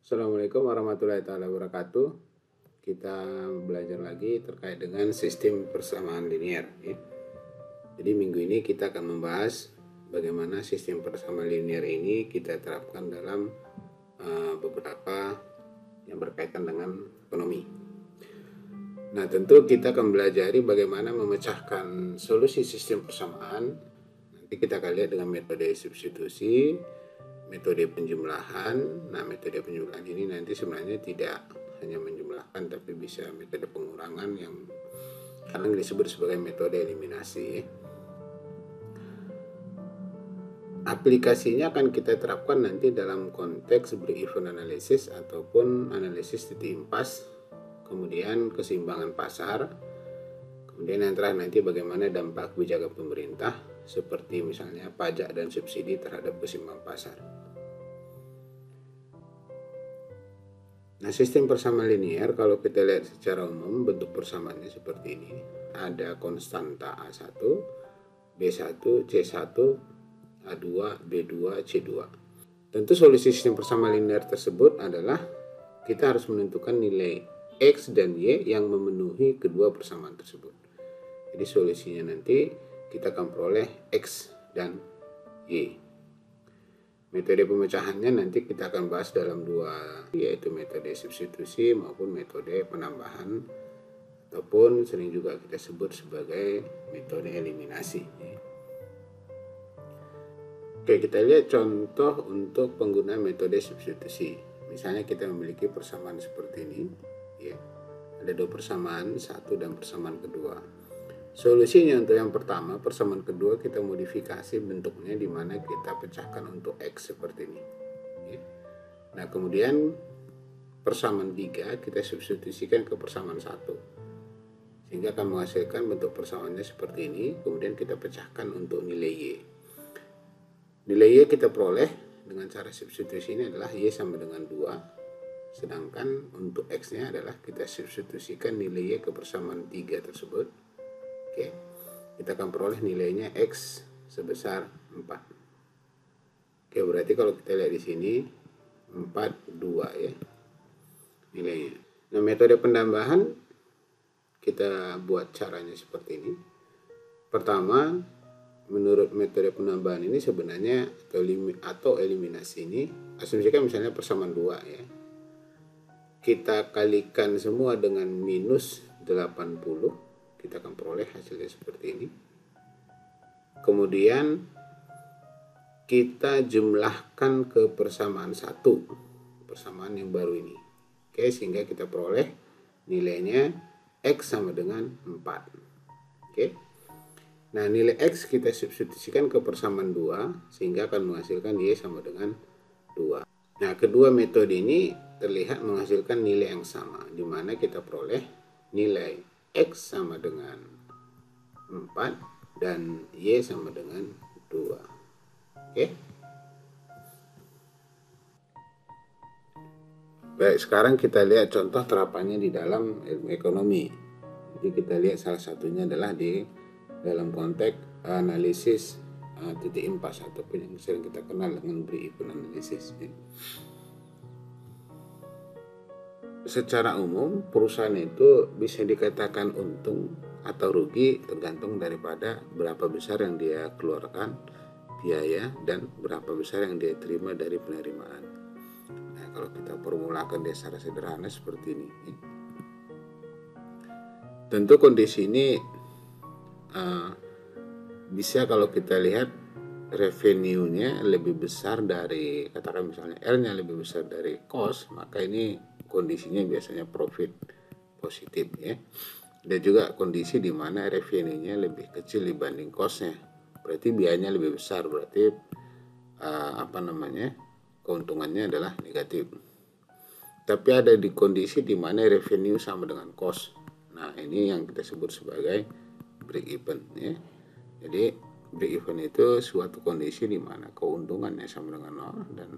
Assalamualaikum warahmatullahi wabarakatuh. Kita belajar lagi terkait dengan sistem persamaan linear. Jadi minggu ini kita akan membahas bagaimana sistem persamaan linear ini kita terapkan dalam beberapa yang berkaitan dengan ekonomi. Nah, tentu kita akan belajar bagaimana memecahkan solusi sistem persamaan. Nanti kita akan lihat dengan metode substitusi, metode penjumlahan. Nah, metode penjumlahan ini nanti sebenarnya tidak hanya menjumlahkan, tapi bisa metode pengurangan yang kadang disebut sebagai metode eliminasi. Aplikasinya akan kita terapkan nanti dalam konteks break-even analysis ataupun analisis titik impas, kemudian keseimbangan pasar, kemudian yang terakhir nanti bagaimana dampak kebijakan pemerintah seperti misalnya pajak dan subsidi terhadap keseimbangan pasar. Nah, sistem persamaan linear kalau kita lihat secara umum bentuk persamaannya seperti ini. Ada konstanta A1, B1, C1, A2, B2, C2. Tentu solusi sistem persamaan linear tersebut adalah kita harus menentukan nilai X dan Y yang memenuhi kedua persamaan tersebut. Jadi solusinya nanti kita akan peroleh X dan Y. Metode pemecahannya nanti kita akan bahas dalam dua, yaitu metode substitusi maupun metode penambahan, ataupun sering juga kita sebut sebagai metode eliminasi. Oke, kita lihat contoh untuk penggunaan metode substitusi. Misalnya kita memiliki persamaan seperti ini, ya. Ada dua persamaan, satu dan persamaan kedua. Solusinya untuk yang pertama, persamaan kedua kita modifikasi bentuknya di mana kita pecahkan untuk X seperti ini. Ya. Nah, kemudian persamaan 3 kita substitusikan ke persamaan 1. Sehingga akan menghasilkan bentuk persamaannya seperti ini, kemudian kita pecahkan untuk nilai Y. Nilai Y kita peroleh dengan cara substitusi ini adalah Y sama dengan 2. Sedangkan untuk X-nya adalah kita substitusikan nilai Y ke persamaan 3 tersebut. Oke, kita akan peroleh nilainya X sebesar 4. Oke, berarti kalau kita lihat di sini 42 ya nilainya. Nah, metode penambahan kita buat caranya seperti ini. Pertama, menurut metode penambahan ini sebenarnya atau eliminasi ini, asumsikan misalnya persamaan 2 ya. Kita kalikan semua dengan minus 80, kita akan peroleh hasilnya seperti ini. Kemudian kita jumlahkan ke persamaan 1, persamaan yang baru ini. Oke, sehingga kita peroleh nilainya X sama dengan 4. Oke. Nah, nilai X kita substitusikan ke persamaan 2 sehingga akan menghasilkan Y sama dengan 2. Nah, kedua metode ini terlihat menghasilkan nilai yang sama, di mana kita peroleh nilai X sama dengan 4 dan Y sama dengan 2. Oke. Baik, sekarang kita lihat contoh terapannya di dalam ilmu ekonomi. Jadi kita lihat salah satunya adalah di dalam konteks analisis titik impas ataupun yang sering kita kenal dengan break-even analysis. Secara umum perusahaan itu bisa dikatakan untung atau rugi tergantung daripada berapa besar yang dia keluarkan biaya dan berapa besar yang dia terima dari penerimaan. Nah, kalau kita formulakan dia secara sederhana seperti ini. Tentu kondisi ini bisa kalau kita lihat revenue-nya lebih besar dari, katakan misalnya R-nya lebih besar dari cost, maka ini kondisinya biasanya profit positif ya. Dan juga kondisi di mana revenue-nya lebih kecil dibanding cost-nya, berarti biayanya lebih besar, berarti keuntungannya adalah negatif. Tapi ada di kondisi di mana revenue sama dengan cost. Nah, ini yang kita sebut sebagai break even ya. Jadi break even itu suatu kondisi di mana keuntungannya sama dengan 0 dan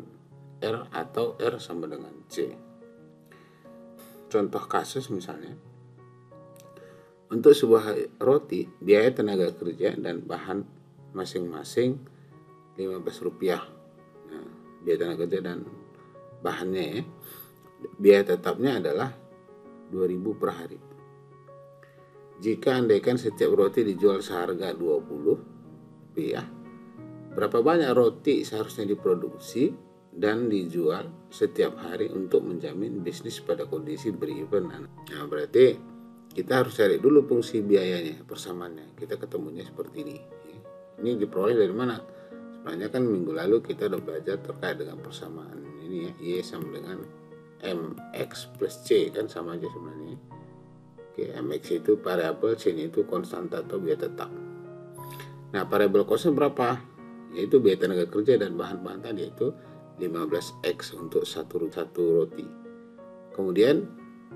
R atau R sama dengan C. Contoh kasus misalnya, untuk sebuah roti biaya tenaga kerja dan bahan masing-masing Rp15. Nah, biaya tenaga kerja dan bahannya ya, biaya tetapnya adalah 2.000 per hari. Jika andaikan setiap roti dijual seharga 20 rupiah, berapa banyak roti seharusnya diproduksi dan dijual setiap hari untuk menjamin bisnis pada kondisi break-even? Nah, berarti kita harus cari dulu fungsi biayanya, persamaannya. Kita ketemunya seperti ini. Ini diperoleh dari mana? Sebenarnya kan minggu lalu kita udah belajar terkait dengan persamaan ini ya, Y sama dengan MX plus C, kan sama aja sebenarnya. Oke, MX itu variabel, C itu konstanta atau biaya tetap. Nah, variabel costnya berapa? Yaitu biaya tenaga kerja dan bahan-bahan tadi, yaitu 15X untuk satu roti. Kemudian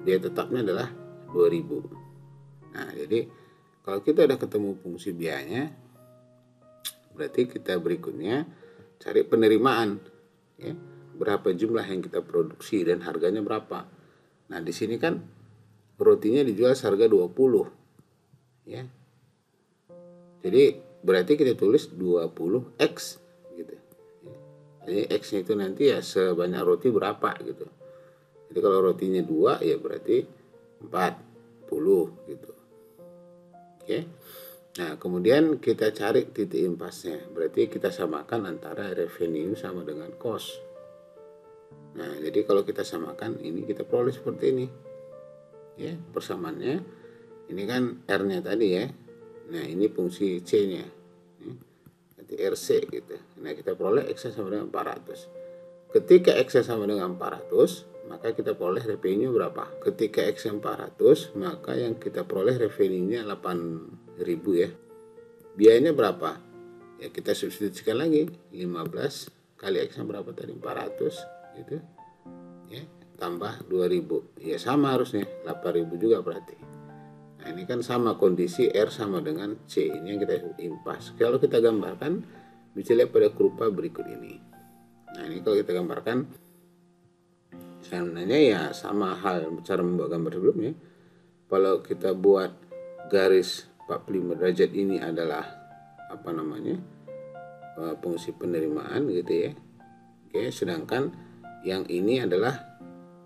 biaya tetapnya adalah 2.000. Nah, jadi kalau kita udah ketemu fungsi biayanya, berarti kita berikutnya cari penerimaan ya. Berapa jumlah yang kita produksi dan harganya berapa. Nah, di sini kan rotinya dijual seharga 20 ya. Jadi berarti kita tulis 20X gitu. Jadi X-nya itu nanti ya sebanyak roti berapa gitu. Jadi kalau rotinya 2 ya berarti 40 gitu. Oke. Nah, kemudian kita cari titik impasnya. Berarti kita samakan antara revenue sama dengan cost. Nah, jadi kalau kita samakan ini kita peroleh seperti ini. Ya, persamaannya ini kan R-nya tadi ya. Nah, ini fungsi C-nya. Nanti RC gitu. Nah, kita peroleh X sama dengan 400. Ketika X sama dengan 400, maka kita peroleh revenue berapa? Ketika X 400, maka yang kita peroleh revenue-nya 8.000 ya. Biayanya berapa? Ya kita substitusikan lagi, 15 kali X berapa tadi? 400 gitu. Ya, tambah 2.000. Ya sama harusnya, 8.000 juga berarti. Nah, ini kan sama kondisi R sama dengan C. Ini yang kita impas. Kalau kita gambarkan, bisa lihat pada kurva berikut ini. Nah, ini kalau kita gambarkan, sebenarnya ya sama hal cara membuat gambar sebelumnya. Kalau kita buat garis 45 derajat ini adalah apa namanya, fungsi penerimaan gitu ya. Oke, sedangkan yang ini adalah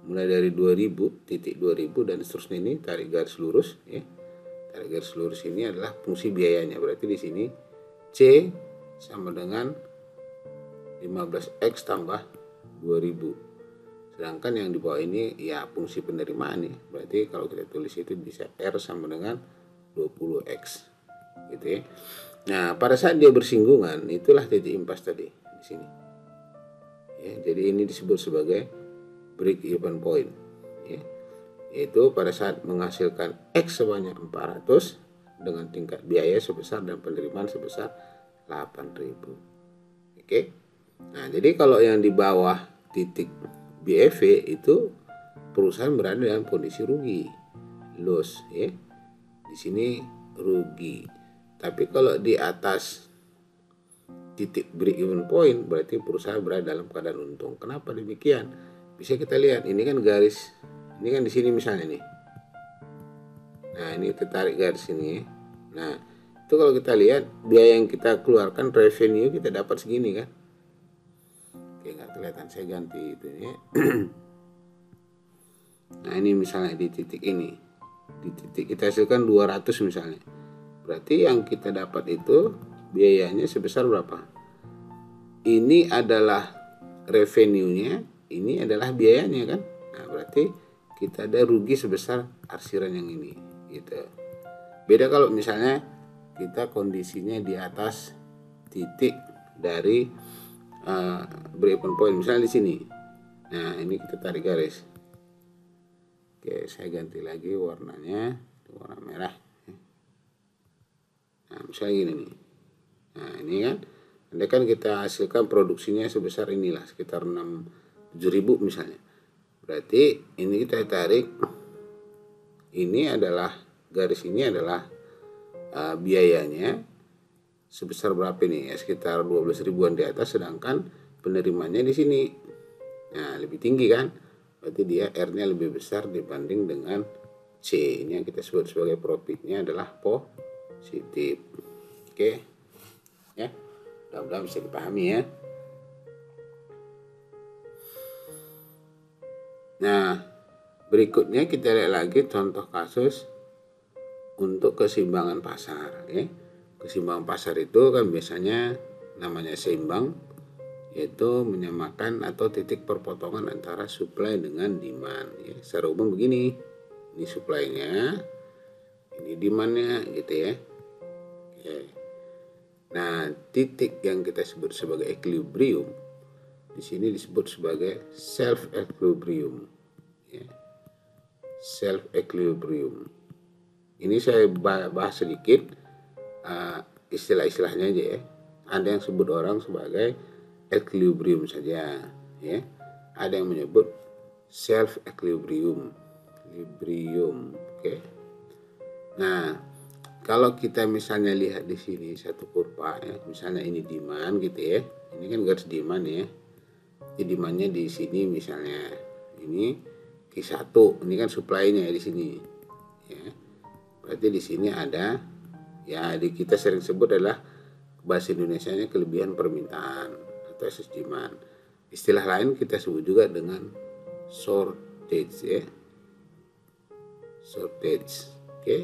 mulai dari 2000, titik 2000 dan seterusnya, ini tarik garis lurus ya. Tarik garis lurus ini adalah fungsi biayanya. Berarti di sini C sama dengan 15X tambah 2000. Sedangkan yang di bawah ini ya fungsi penerimaan nih. Berarti kalau kita tulis itu bisa R sama dengan 20X gitu ya. Nah, pada saat dia bersinggungan, itulah titik impas tadi di sini. Ya, jadi ini disebut sebagai break even point ya. Yaitu pada saat menghasilkan X sebanyak 400 dengan tingkat biaya sebesar dan penerimaan sebesar 8.000. Oke. Nah, jadi kalau yang di bawah titik BEV itu perusahaan berada dalam kondisi rugi, loss ya. Di sini rugi. Tapi kalau di atas titik break even point berarti perusahaan berada dalam keadaan untung. Kenapa demikian? Bisa kita lihat, ini kan garis, ini kan di sini misalnya nih. Nah, ini kita tarik garis ini ya. Nah, itu kalau kita lihat biaya yang kita keluarkan, revenue kita dapat segini kan. Oke, nggak kelihatan, saya ganti itu ya. Nah, ini misalnya di titik ini, di titik kita hasilkan 200 misalnya, berarti yang kita dapat itu biayanya sebesar berapa? Ini adalah revenue-nya, ini adalah biayanya kan. Nah, berarti kita ada rugi sebesar arsiran yang ini gitu. Beda kalau misalnya kita kondisinya di atas titik dari break-even point, misalnya di sini. Nah, ini kita tarik garis. Oke, saya ganti lagi warnanya, warna merah. Nah, misalnya gini nih. Nah, ini kan, andai kan kita hasilkan produksinya sebesar inilah, sekitar 7.000 misalnya. Berarti ini kita tarik, ini adalah, garis ini adalah biayanya sebesar berapa ini ya, sekitar 12 ribuan di atas, sedangkan penerimanya di sini. Nah, lebih tinggi kan? Berarti dia R-nya lebih besar dibanding dengan C. Ini yang kita sebut sebagai profitnya adalah positif. Oke. Ya. Mudah-mudahan bisa dipahami ya. Nah, berikutnya kita lihat lagi contoh kasus untuk keseimbangan pasar. Ya. Keseimbangan pasar itu kan biasanya namanya seimbang, yaitu menyamakan atau titik perpotongan antara supply dengan demand. Ya. Secara umum begini, ini supply-nya, ini demand-nya gitu ya. Oke. Nah, titik yang kita sebut sebagai equilibrium di sini disebut sebagai self equilibrium. Ya. Self equilibrium. Ini saya bahas sedikit istilah-istilahnya aja ya. Ada yang sebut orang sebagai equilibrium saja, ya. Ada yang menyebut self equilibrium, oke. Nah, kalau kita misalnya lihat di sini satu kurva ya, misalnya ini demand gitu ya. Ini kan garis demand ya. Jadi demandnya di sini misalnya ini Q1, ini kan supply-nya di sini. Ya. Berarti di sini ada ya kita sering sebut adalah bahasa Indonesianya kelebihan permintaan atau excess demand. Istilah lain kita sebut juga dengan shortage ya. Shortage. Oke.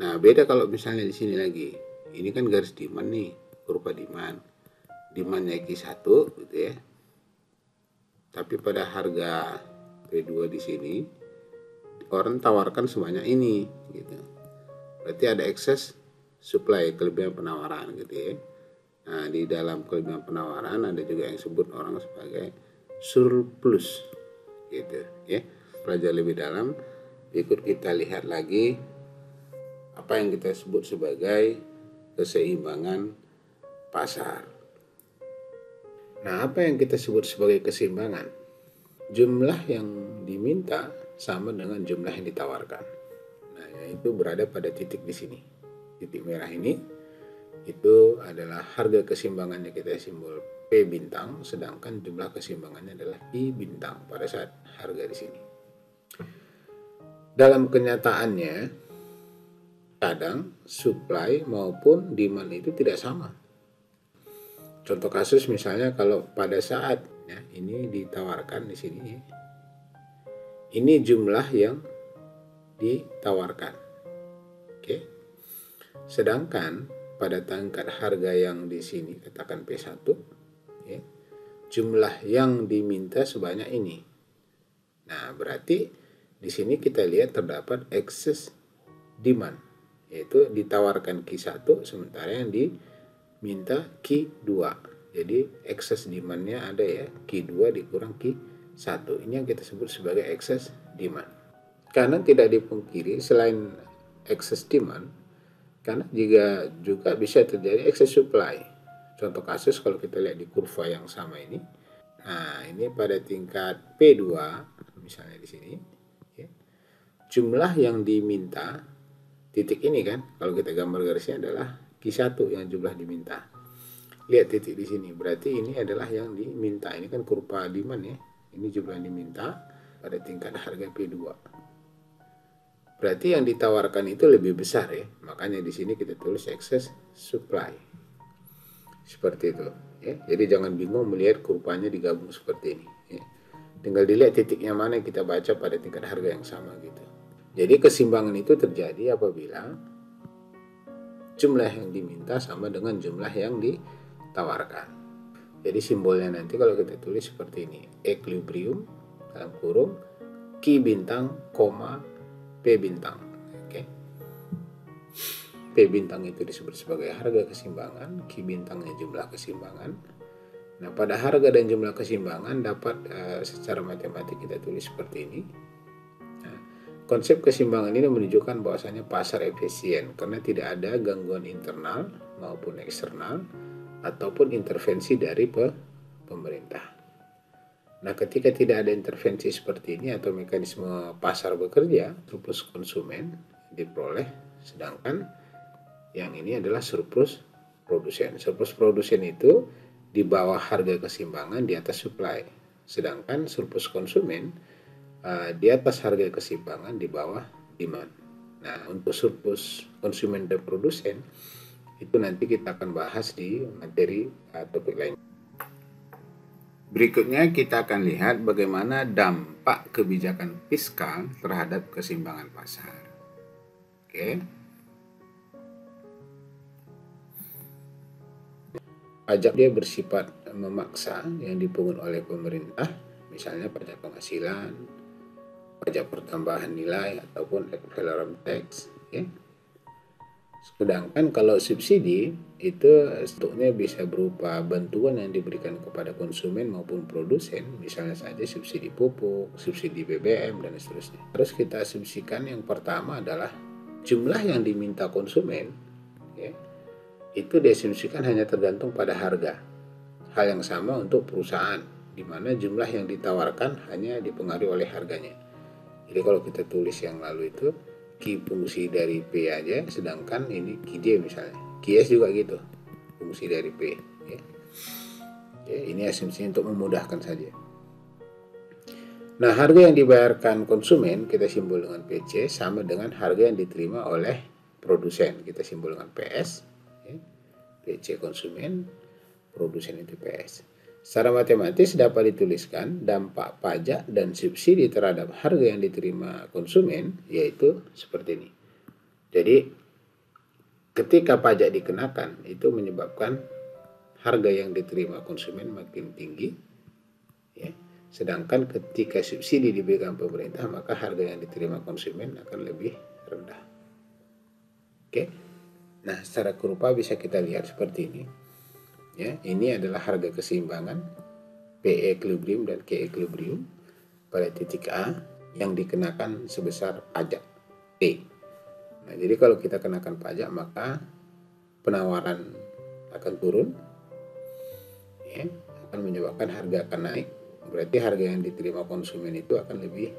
Nah, beda kalau misalnya di sini lagi. Ini kan garis demand nih, kurva demand. Demandnya Q1 gitu ya. Tapi pada harga P2 di sini orang tawarkan sebanyak ini gitu. Berarti ada excess supply, kelebihan penawaran gitu ya. Nah, di dalam kelebihan penawaran ada juga yang disebut orang sebagai surplus gitu ya. Belajar lebih dalam, ikut kita lihat lagi apa yang kita sebut sebagai keseimbangan pasar. Nah, apa yang kita sebut sebagai keseimbangan? Jumlah yang diminta sama dengan jumlah yang ditawarkan. Nah, itu berada pada titik di sini. Titik merah ini itu adalah harga keseimbangannya kita simbol P bintang, sedangkan jumlah keseimbangannya adalah I bintang pada saat harga di sini. Dalam kenyataannya, kadang supply maupun demand itu tidak sama. Contoh kasus misalnya kalau pada saat ya, ini ditawarkan di sini, ini jumlah yang ditawarkan, oke. Sedangkan pada tingkat harga yang di sini katakan P1 ya, jumlah yang diminta sebanyak ini. Nah, berarti di sini kita lihat terdapat excess demand, yaitu ditawarkan Q1 sementara yang diminta Q2. Jadi excess demand-nya ada ya, Q2 dikurang Q1. Ini yang kita sebut sebagai excess demand. Karena tidak dipungkiri selain excess demand, karena juga bisa terjadi excess supply. Contoh kasus kalau kita lihat di kurva yang sama ini. Nah, ini pada tingkat P2 misalnya di sini ya, jumlah yang diminta titik ini kan, kalau kita gambar garisnya adalah Q1 yang jumlah diminta. Lihat titik di sini, berarti ini adalah yang diminta. Ini kan kurva demand ya. Ini jumlah yang diminta pada tingkat harga P2. Berarti yang ditawarkan itu lebih besar ya. Makanya di sini kita tulis excess supply. Seperti itu ya. Jadi jangan bingung melihat kurvanya digabung seperti ini ya. Tinggal dilihat titiknya mana yang kita baca pada tingkat harga yang sama gitu. Jadi keseimbangan itu terjadi apabila jumlah yang diminta sama dengan jumlah yang ditawarkan. Jadi simbolnya nanti kalau kita tulis seperti ini, equilibrium dalam kurung Q bintang, P bintang. Oke. P bintang itu disebut sebagai harga keseimbangan, Q bintangnya jumlah keseimbangan. Nah, pada harga dan jumlah keseimbangan dapat secara matematik kita tulis seperti ini. Nah, konsep keseimbangan ini menunjukkan bahwasanya pasar efisien karena tidak ada gangguan internal maupun eksternal ataupun intervensi dari pemerintah. Nah, ketika tidak ada intervensi seperti ini atau mekanisme pasar bekerja, surplus konsumen diperoleh, sedangkan yang ini adalah surplus produsen. Surplus produsen itu di bawah harga keseimbangan di atas supply, sedangkan surplus konsumen di atas harga keseimbangan di bawah demand. Nah, untuk surplus konsumen dan produsen itu nanti kita akan bahas di materi topik lain. Berikutnya kita akan lihat bagaimana dampak kebijakan fiskal terhadap keseimbangan pasar. Oke. Pajak dia bersifat memaksa yang dipungut oleh pemerintah, misalnya pajak penghasilan, pajak pertambahan nilai ataupun ad valorem tax, ya. Sedangkan kalau subsidi itu bentuknya bisa berupa bantuan yang diberikan kepada konsumen maupun produsen, misalnya saja subsidi pupuk, subsidi BBM dan seterusnya. Terus kita asumsikan yang pertama adalah jumlah yang diminta konsumen, ya, itu diasumsikan hanya tergantung pada harga. Hal yang sama untuk perusahaan, di mana jumlah yang ditawarkan hanya dipengaruhi oleh harganya. Jadi kalau kita tulis yang lalu itu Q fungsi dari P aja, sedangkan ini QD misalnya. QS juga gitu, fungsi dari P. Ya. Ya, ini asumsi untuk memudahkan saja. Nah, harga yang dibayarkan konsumen kita simbol dengan PC sama dengan harga yang diterima oleh produsen. Kita simbol dengan PS. Ya. PC konsumen, produsen itu PS. Secara matematis dapat dituliskan dampak pajak dan subsidi terhadap harga yang diterima konsumen yaitu seperti ini. Jadi ketika pajak dikenakan itu menyebabkan harga yang diterima konsumen makin tinggi, ya. Sedangkan ketika subsidi diberikan pemerintah maka harga yang diterima konsumen akan lebih rendah. Oke. Nah, secara kurva bisa kita lihat seperti ini. Ya, ini adalah harga keseimbangan P equilibrium dan Q equilibrium pada titik A yang dikenakan sebesar pajak P. Nah, jadi kalau kita kenakan pajak maka penawaran akan turun, ya, akan menyebabkan harga akan naik. Berarti harga yang diterima konsumen itu akan lebih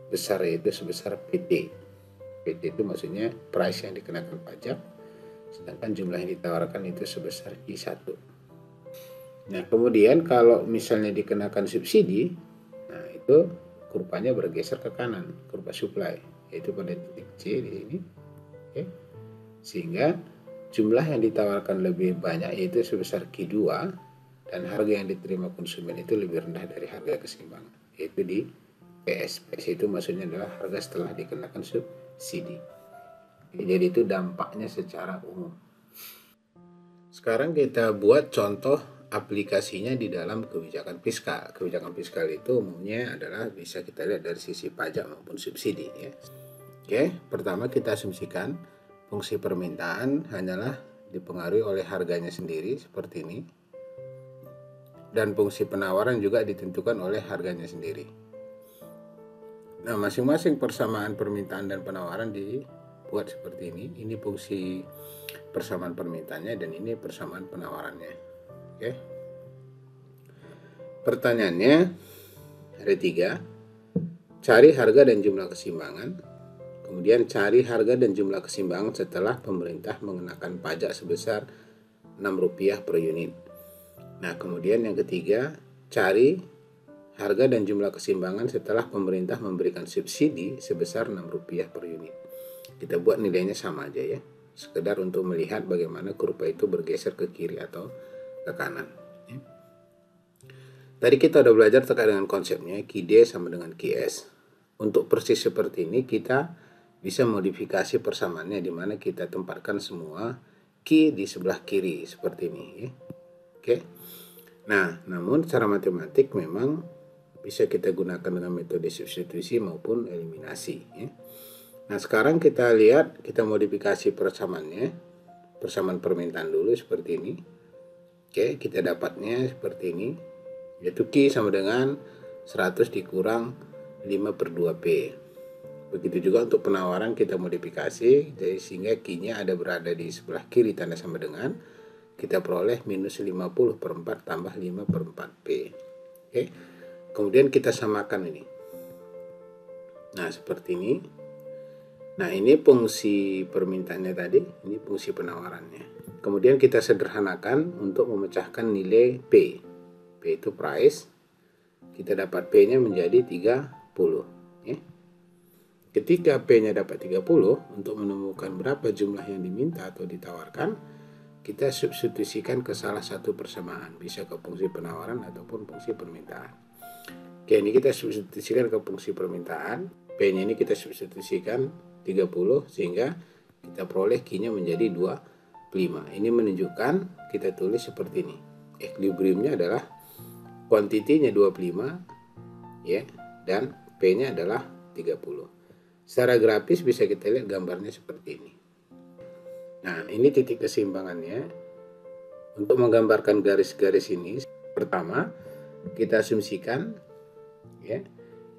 besar, yaitu sebesar PT. PT itu maksudnya price yang dikenakan pajak, sedangkan jumlah yang ditawarkan itu sebesar I1. Nah, kemudian kalau misalnya dikenakan subsidi, nah itu kurvanya bergeser ke kanan, kurva supply, yaitu pada titik C di sini. Oke. Sehingga jumlah yang ditawarkan lebih banyak yaitu sebesar Q2 dan harga yang diterima konsumen itu lebih rendah dari harga keseimbangan, yaitu di PS. PS itu maksudnya adalah harga setelah dikenakan subsidi. Jadi itu dampaknya secara umum. Sekarang kita buat contoh aplikasinya di dalam kebijakan fiskal. Kebijakan fiskal itu umumnya adalah bisa kita lihat dari sisi pajak maupun subsidi, ya. Oke, pertama kita asumsikan fungsi permintaan hanyalah dipengaruhi oleh harganya sendiri seperti ini. Dan fungsi penawaran juga ditentukan oleh harganya sendiri. Nah, masing-masing persamaan permintaan dan penawaran dibuat seperti ini. Ini fungsi persamaan permintaannya dan ini persamaan penawarannya. Oke. Pertanyaannya ada 3. Cari harga dan jumlah keseimbangan. Kemudian cari harga dan jumlah keseimbangan setelah pemerintah mengenakan pajak sebesar Rp6 per unit. Nah, kemudian yang ketiga, cari harga dan jumlah keseimbangan setelah pemerintah memberikan subsidi sebesar Rp6 per unit. Kita buat nilainya sama aja, ya. Sekedar untuk melihat bagaimana kurva itu bergeser ke kiri atau ke kanan. Ya. Tadi kita udah belajar terkait dengan konsepnya, QD sama dengan QS. Untuk persis seperti ini kita bisa modifikasi persamaannya di mana kita tempatkan semua Q di sebelah kiri seperti ini, ya. Oke. Nah, namun secara matematik memang bisa kita gunakan dengan metode substitusi maupun eliminasi, ya. Nah, sekarang kita lihat, kita modifikasi persamaannya. Persamaan permintaan dulu seperti ini. Oke, kita dapatnya seperti ini. Yaitu Q sama dengan 100 dikurang 5 per 2P. Begitu juga untuk penawaran kita modifikasi, jadi sehingga Q-nya ada berada di sebelah kiri tanda sama dengan, kita peroleh minus 50 per 4 tambah 5 per 4P. Oke. Kemudian kita samakan ini. Nah, seperti ini. Nah, ini fungsi permintaannya tadi, ini fungsi penawarannya. Kemudian kita sederhanakan untuk memecahkan nilai P. P itu price. Kita dapat P-nya menjadi 30. Ya. Ketika P-nya dapat 30, untuk menemukan berapa jumlah yang diminta atau ditawarkan, kita substitusikan ke salah satu persamaan, bisa ke fungsi penawaran ataupun fungsi permintaan. Oke, ini kita substitusikan ke fungsi permintaan, P-nya ini kita substitusikan 30 sehingga kita peroleh Q-nya menjadi 25. Ini menunjukkan, kita tulis seperti ini. Equilibriumnya adalah kuantitinya 25 ya, dan P-nya adalah 30. Secara grafis bisa kita lihat gambarnya seperti ini. Nah, ini titik keseimbangannya. Untuk menggambarkan garis-garis ini, pertama kita asumsikan ya,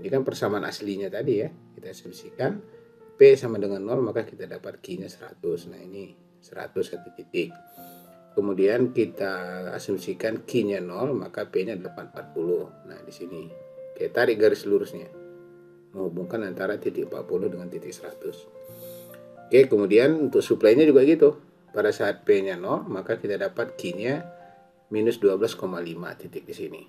ini kan persamaan aslinya tadi ya, kita asumsikan P sama dengan 0, maka kita dapat Q-nya 100. Nah, ini 100 satu titik. Kemudian kita asumsikan Q-nya 0, maka P-nya dapat 40. Nah, di sini kita tarik garis lurusnya, menghubungkan antara titik 40 dengan titik 100. Oke, kemudian untuk supply-nya juga gitu. Pada saat P-nya 0, maka kita dapat Q-nya minus 12,5 titik di sini.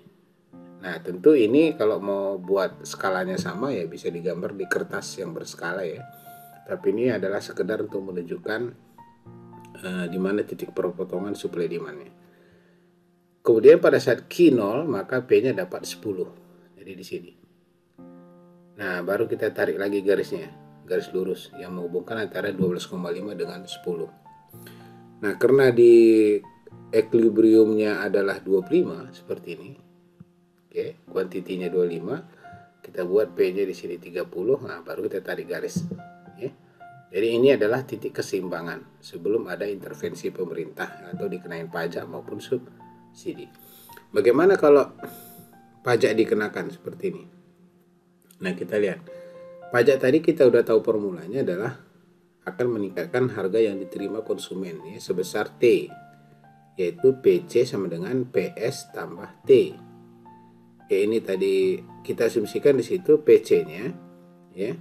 Nah, tentu ini kalau mau buat skalanya sama ya bisa digambar di kertas yang berskala ya. Tapi ini adalah sekedar untuk menunjukkan di mana titik perpotongan supply demand-nya. Kemudian pada saat Q 0, maka P-nya dapat 10. Jadi di sini. Nah, baru kita tarik lagi garisnya, garis lurus yang menghubungkan antara 12,5 dengan 10. Nah, karena di equilibriumnya adalah 25 seperti ini. Oke, kuantitinya 25, kita buat P-nya di sini 30. Nah, baru kita tarik garis. Ya. Jadi ini adalah titik keseimbangan sebelum ada intervensi pemerintah atau dikenain pajak maupun subsidi. Bagaimana kalau pajak dikenakan seperti ini? Nah, kita lihat. Pajak tadi kita udah tahu formulanya adalah akan meningkatkan harga yang diterima konsumen ya, sebesar T, yaitu PC sama dengan PS tambah T. Oke, ini tadi kita asumsikan di situ PC-nya ya.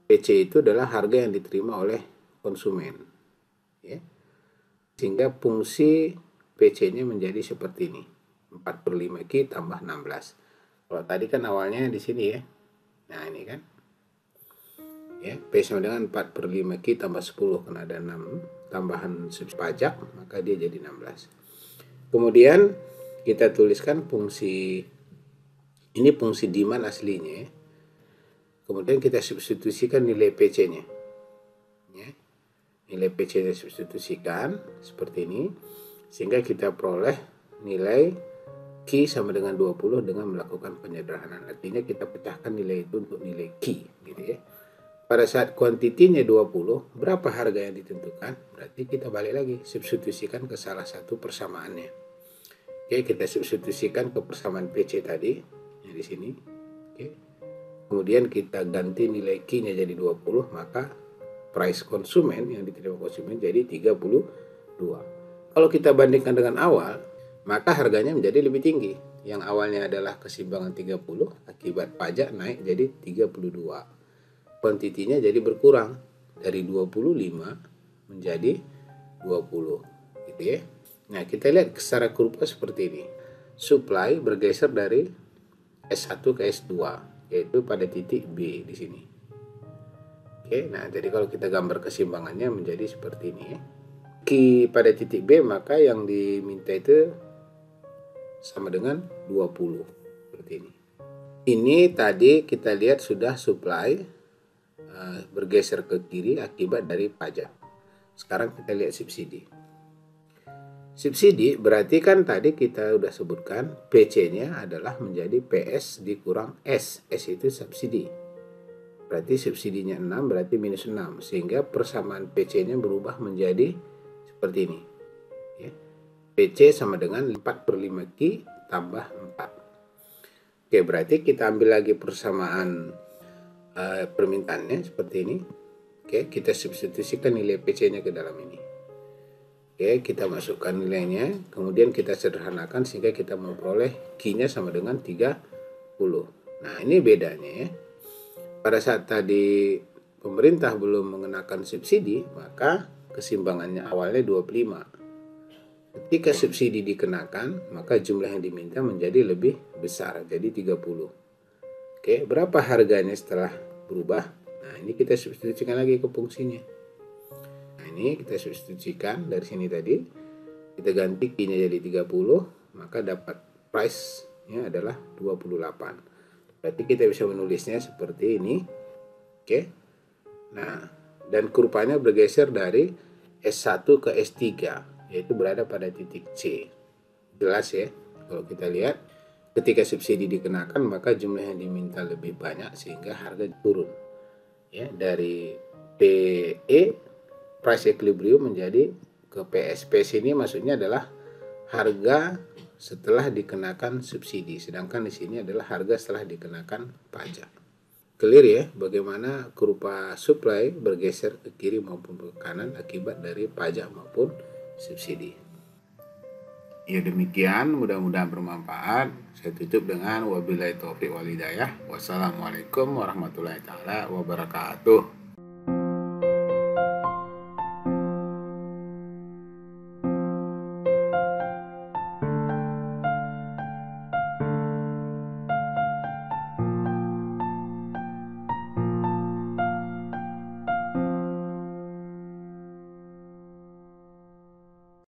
PC itu adalah harga yang diterima oleh konsumen ya. Sehingga fungsi PC-nya menjadi seperti ini. 4/5Q tambah 16. Kalau tadi kan awalnya di sini ya. Nah, ini kan. Ya, P sama dengan 4/5Q tambah 10 karena ada 6 tambahan pajak, maka dia jadi 16. Kemudian kita tuliskan fungsi ini, fungsi demand aslinya ya. Kemudian kita substitusikan nilai PC-nya. Ya. Nilai PC-nya substitusikan seperti ini sehingga kita peroleh nilai Q sama dengan 20 dengan melakukan penyederhanaan. Artinya kita pecahkan nilai itu untuk nilai Q gitu ya. Pada saat kuantitinya 20, berapa harga yang ditentukan? Berarti kita balik lagi, substitusikan ke salah satu persamaannya. Oke, kita substitusikan ke persamaan PC tadi, yang di sini. Oke. Kemudian kita ganti nilai Q-nya jadi 20, maka price konsumen yang diterima konsumen jadi 32. Kalau kita bandingkan dengan awal, maka harganya menjadi lebih tinggi. Yang awalnya adalah keseimbangan 30, akibat pajak naik jadi 32. Kuantitinya jadi berkurang dari 25 menjadi 20 gitu ya. Nah, kita lihat secara kurva seperti ini. Supply bergeser dari S1 ke S2 yaitu pada titik B di sini. Oke, nah jadi kalau kita gambar keseimbangannya menjadi seperti ini ya. Q pada titik B, maka yang diminta itu sama dengan 20 seperti ini. Ini tadi kita lihat sudah supply bergeser ke kiri akibat dari pajak. Sekarang kita lihat subsidi. Subsidi berarti kan tadi kita udah sebutkan PC-nya adalah menjadi PS dikurang S. S itu subsidi. Berarti subsidinya 6 berarti minus 6. Sehingga persamaan PC-nya berubah menjadi seperti ini. Ya. PC sama dengan 4/5Q tambah 4. Oke, berarti kita ambil lagi persamaan permintaannya seperti ini. Oke, kita substitusikan nilai PC-nya ke dalam ini. Oke, kita masukkan nilainya, kemudian kita sederhanakan sehingga kita memperoleh Q-nya sama dengan 30. Nah, ini bedanya ya. Pada saat tadi pemerintah belum mengenakan subsidi, maka keseimbangannya awalnya 25. Ketika subsidi dikenakan, maka jumlah yang diminta menjadi lebih besar, jadi 30. Oke, berapa harganya setelah berubah? Nah, ini kita substitusikan lagi ke fungsinya. Nah, ini kita substitusikan dari sini tadi. kita ganti Q-nya jadi 30, maka dapat price-nya adalah 28. Berarti kita bisa menulisnya seperti ini. Oke. Nah, dan kurvanya bergeser dari S1 ke S3, yaitu berada pada titik C. Jelas ya, kalau kita lihat ketika subsidi dikenakan maka jumlah yang diminta lebih banyak sehingga harga turun. Ya, dari PE price equilibrium menjadi ke PS. PS ini maksudnya adalah harga setelah dikenakan subsidi, sedangkan di sini adalah harga setelah dikenakan pajak. Clear ya bagaimana kurva supply bergeser ke kiri maupun ke kanan akibat dari pajak maupun subsidi. Ya demikian, mudah-mudahan bermanfaat. Saya tutup dengan wabillahi taufiq wal hidayah. Wassalamualaikum warahmatullahi taala wabarakatuh.